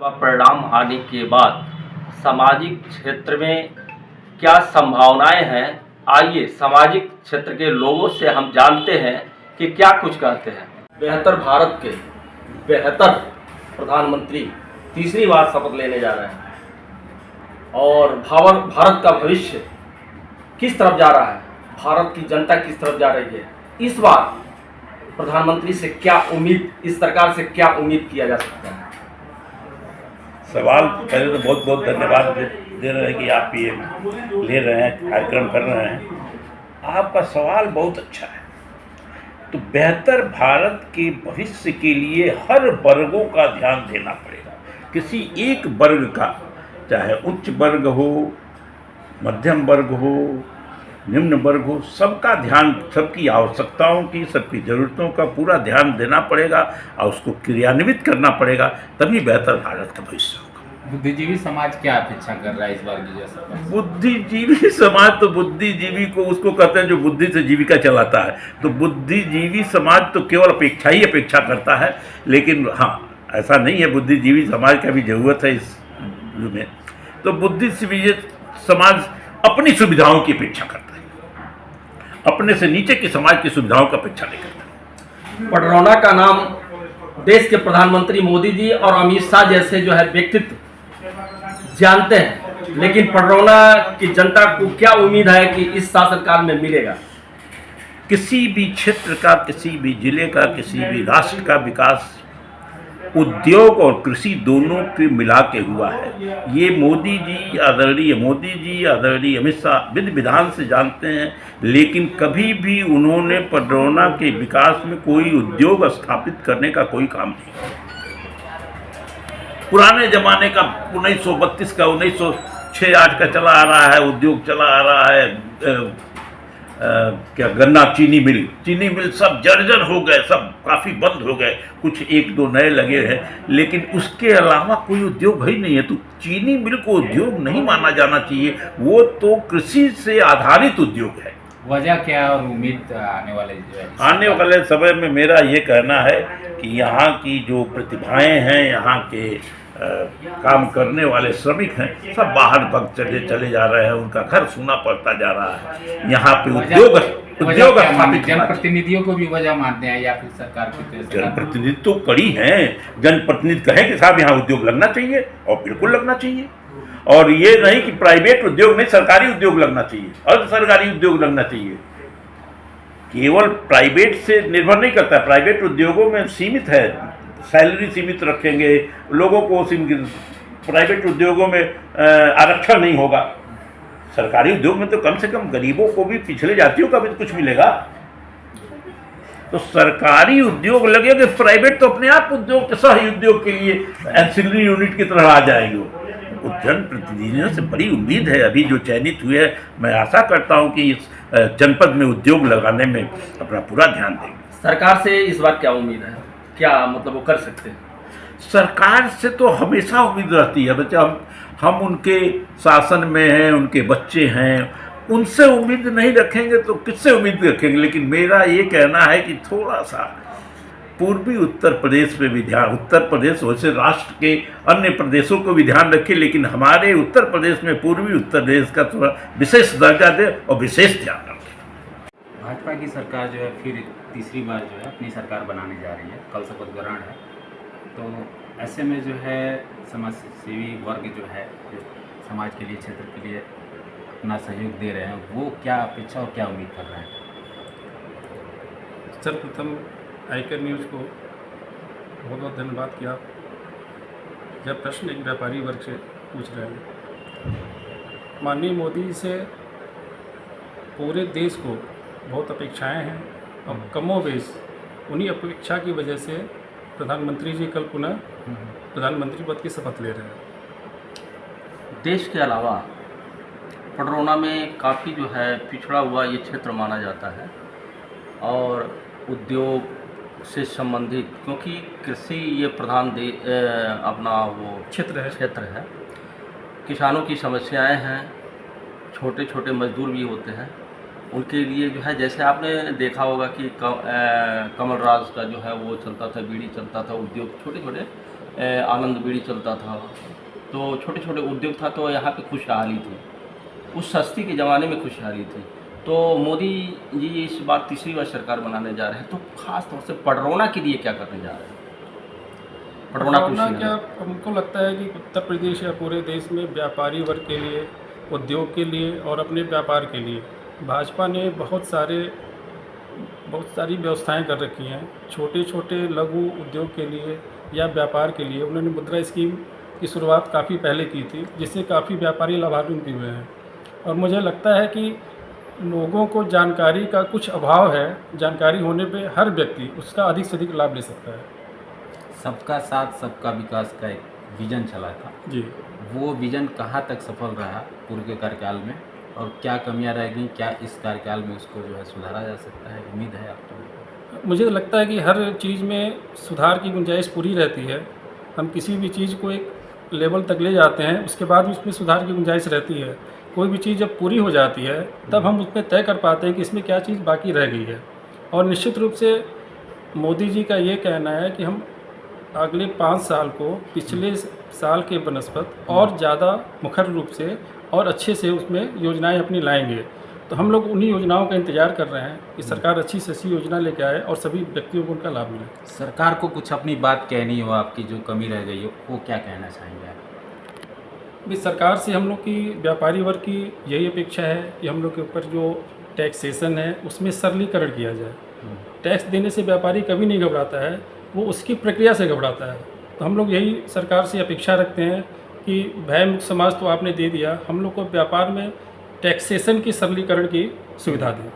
का परिणाम आने के बाद सामाजिक क्षेत्र में क्या संभावनाएं हैं, आइए सामाजिक क्षेत्र के लोगों से हम जानते हैं कि क्या कुछ कहते हैं। बेहतर भारत के बेहतर प्रधानमंत्री तीसरी बार शपथ लेने जा रहे हैं और भारत का भविष्य किस तरफ जा रहा है, भारत की जनता किस तरफ जा रही है, इस बार प्रधानमंत्री से क्या उम्मीद, इस सरकार से क्या उम्मीद किया जा सकता है। सवाल पहले तो बहुत बहुत धन्यवाद दे रहे हैं कि आप ये ले रहे हैं, कार्यक्रम कर रहे हैं। आपका सवाल बहुत अच्छा है। तो बेहतर भारत के भविष्य के लिए हर वर्गों का ध्यान देना पड़ेगा। किसी एक वर्ग का, चाहे उच्च वर्ग हो, मध्यम वर्ग हो, निम्न वर्ग हो, सबका ध्यान, सबकी आवश्यकताओं की, सबकी ज़रूरतों का पूरा ध्यान देना पड़ेगा और उसको क्रियान्वित करना पड़ेगा, तभी बेहतर भारत का भविष्य होगा। बुद्धिजीवी समाज क्या अपेक्षा कर रहा है इस बार की जैसा? बुद्धिजीवी समाज तो बुद्धिजीवी को उसको कहते हैं जो बुद्धि से जीविका चलाता है। तो बुद्धिजीवी समाज तो केवल अपेक्षा ही अपेक्षा करता है, लेकिन हाँ, ऐसा नहीं है, बुद्धिजीवी समाज का भी ज़रूरत है इस में। तो बुद्धिजीवी समाज अपनी सुविधाओं की अपेक्षा करता है, अपने से नीचे की समाज की सुविधाओं की अपेक्षा नहीं करता। पडरौना का नाम देश के प्रधानमंत्री मोदी जी और अमित शाह जैसे जो है व्यक्तित्व जानते हैं, लेकिन पडरौना की जनता को क्या उम्मीद है कि इस शासनकाल में मिलेगा। किसी भी क्षेत्र का, किसी भी जिले का, किसी भी राष्ट्र का विकास उद्योग और कृषि दोनों के मिला के हुआ है। ये मोदी जी, आदरणीय अमित शाह विधि विधान से जानते हैं, लेकिन कभी भी उन्होंने पडरौना के विकास में कोई उद्योग स्थापित करने का कोई काम नहीं। पुराने जमाने का 1932 का 1906-8 का चला आ रहा है, उद्योग चला आ रहा है। क्या गन्ना चीनी मिल सब जर्जर हो गए, सब काफ़ी बंद हो गए, कुछ एक दो नए लगे हैं, लेकिन उसके अलावा कोई उद्योग ही नहीं है। तो चीनी मिल को उद्योग नहीं माना जाना चाहिए, वो तो कृषि से आधारित उद्योग है। वजह क्या और उम्मीद आने वाले समय में मेरा ये कहना है कि यहाँ की जो प्रतिभाएं हैं, यहाँ के काम करने वाले श्रमिक हैं, सब बाहर भग चले जा रहे हैं, उनका घर सूना पड़ता जा रहा है। यहाँ पे उद्योग स्थापित, जनप्रतिनिधियों को भी वजह मानते हैं या फिर सरकार की? जनप्रतिनिधि तो कड़ी हैं। जनप्रतिनिधि कहें कि साहब यहाँ उद्योग लगना चाहिए, और बिल्कुल लगना चाहिए। और ये नहीं कि प्राइवेट उद्योग नहीं, सरकारी उद्योग लगना चाहिए, अर्ध सरकारी उद्योग लगना चाहिए। केवल प्राइवेट से निर्भर नहीं करता, प्राइवेट उद्योगों में सीमित है, सैलरी सीमित रखेंगे लोगों को, प्राइवेट उद्योगों में आरक्षण नहीं होगा। सरकारी उद्योग में तो कम से कम गरीबों को भी, पिछले जातियों का भी कुछ मिलेगा। तो सरकारी उद्योग लगेंगे, प्राइवेट तो अपने आप उद्योग के सह उद्योग के लिए एंसिलरी यूनिट की तरह आ जाएंगे। जनप्रतिनिधियों से बड़ी उम्मीद है, अभी जो चयनित हुए हैं, मैं आशा करता हूं कि इस जनपद में उद्योग लगाने में अपना पूरा ध्यान देंगे। सरकार से इस बार क्या उम्मीद है, क्या मतलब वो कर सकते हैं? सरकार से तो हमेशा उम्मीद रहती है, बच्चा हम उनके शासन में हैं, उनके बच्चे हैं, उनसे उम्मीद नहीं रखेंगे तो किससे उम्मीद रखेंगे। लेकिन मेरा ये कहना है कि थोड़ा सा पूर्वी उत्तर प्रदेश पे भी ध्यान, उत्तर प्रदेश वैसे राष्ट्र के अन्य प्रदेशों को भी ध्यान रखें, लेकिन हमारे उत्तर प्रदेश में पूर्वी उत्तर प्रदेश का थोड़ा विशेष दर्जा दे और विशेष ध्यान रखें। भाजपा की सरकार जो है फिर तीसरी बार जो है अपनी सरकार बनाने जा रही है, कल शपथ ग्रहण है। तो ऐसे में जो है समाज सेवी वर्ग जो है, जो समाज के लिए, क्षेत्र के लिए अपना सहयोग दे रहे हैं, वो क्या अपेक्षा और क्या उम्मीद कर रहे हैं? सर्वप्रथम आईकर न्यूज़ को बहुत बहुत धन्यवाद किया। जब प्रश्न एक व्यापारी वर्ग से पूछ रहे हैं, माननीय मोदी से पूरे देश को बहुत अपेक्षाएं हैं और कमोवेश उन्हीं अपेक्षा की वजह से प्रधानमंत्री जी कल पुनः प्रधानमंत्री पद की शपथ ले रहे हैं। देश के अलावा पडरौना में काफ़ी जो है पिछड़ा हुआ ये क्षेत्र माना जाता है और उद्योग से संबंधित, क्योंकि कृषि ये प्रधान अपना वो क्षेत्र है। किसानों की समस्याएं हैं, छोटे छोटे मजदूर भी होते हैं, उनके लिए जो है, जैसे आपने देखा होगा कि कमल राज का जो है वो चलता था, बीड़ी चलता था, उद्योग छोटे छोटे, आनंद बीड़ी चलता था, तो छोटे छोटे उद्योग था, तो यहाँ पे खुशहाली थी। उस सस्ती के ज़माने में खुशहाली थी। तो मोदी जी इस बार तीसरी बार सरकार बनाने जा रहे हैं, तो ख़ास तौर से पडरौना के लिए क्या करने जा रहे हैं? पडरौना पडरौना कुशीनगर। क्या, हमको लगता है कि उत्तर प्रदेश या पूरे देश में व्यापारी वर्ग के लिए, उद्योग के लिए और अपने व्यापार के लिए भाजपा ने बहुत सारी व्यवस्थाएं कर रखी हैं। छोटे छोटे लघु उद्योग के लिए या व्यापार के लिए उन्होंने मुद्रा स्कीम की शुरुआत काफ़ी पहले की थी, जिससे काफ़ी व्यापारी लाभान्वित भी हुए हैं। और मुझे लगता है कि लोगों को जानकारी का कुछ अभाव है। जानकारी होने पे हर व्यक्ति उसका अधिक से अधिक लाभ ले सकता है। सबका साथ सबका विकास का एक विजन चला था, जी, वो विजन कहाँ तक सफल रहा पूर्व के कार्यकाल में, और क्या कमियां रह गई, क्या इस कार्यकाल में उसको जो है सुधारा जा सकता है? उम्मीद है आपको? मुझे लगता है कि हर चीज़ में सुधार की गुंजाइश पूरी रहती है। हम किसी भी चीज़ को एक लेवल तक ले जाते हैं, उसके बाद उसमें सुधार की गुंजाइश रहती है। कोई भी चीज़ जब पूरी हो जाती है तब हम उसमें तय कर पाते हैं कि इसमें क्या चीज़ बाकी रह गई है। और निश्चित रूप से मोदी जी का ये कहना है कि हम अगले 5 साल को पिछले साल के बनस्पत और ज़्यादा मुखर रूप से और अच्छे से उसमें योजनाएं अपनी लाएंगे। तो हम लोग उन्हीं योजनाओं का इंतजार कर रहे हैं कि सरकार अच्छी से अच्छी योजना लेके आए और सभी व्यक्तियों को उनका लाभ मिले। सरकार को कुछ अपनी बात कहनी हो, आपकी जो कमी रह गई हो, वो क्या कहना चाहेंगे आप? भी सरकार से हम लोग की व्यापारी वर्ग की यही अपेक्षा है कि हम लोग के ऊपर जो टैक्सेशन है उसमें सरलीकरण किया जाए। टैक्स देने से व्यापारी कभी नहीं घबराता है, वो उसकी प्रक्रिया से घबराता है। तो हम लोग यही सरकार से अपेक्षा रखते हैं कि भय मुक्त समाज तो आपने दे दिया, हम लोग को व्यापार में टैक्सेशन की सरलीकरण की सुविधा दें।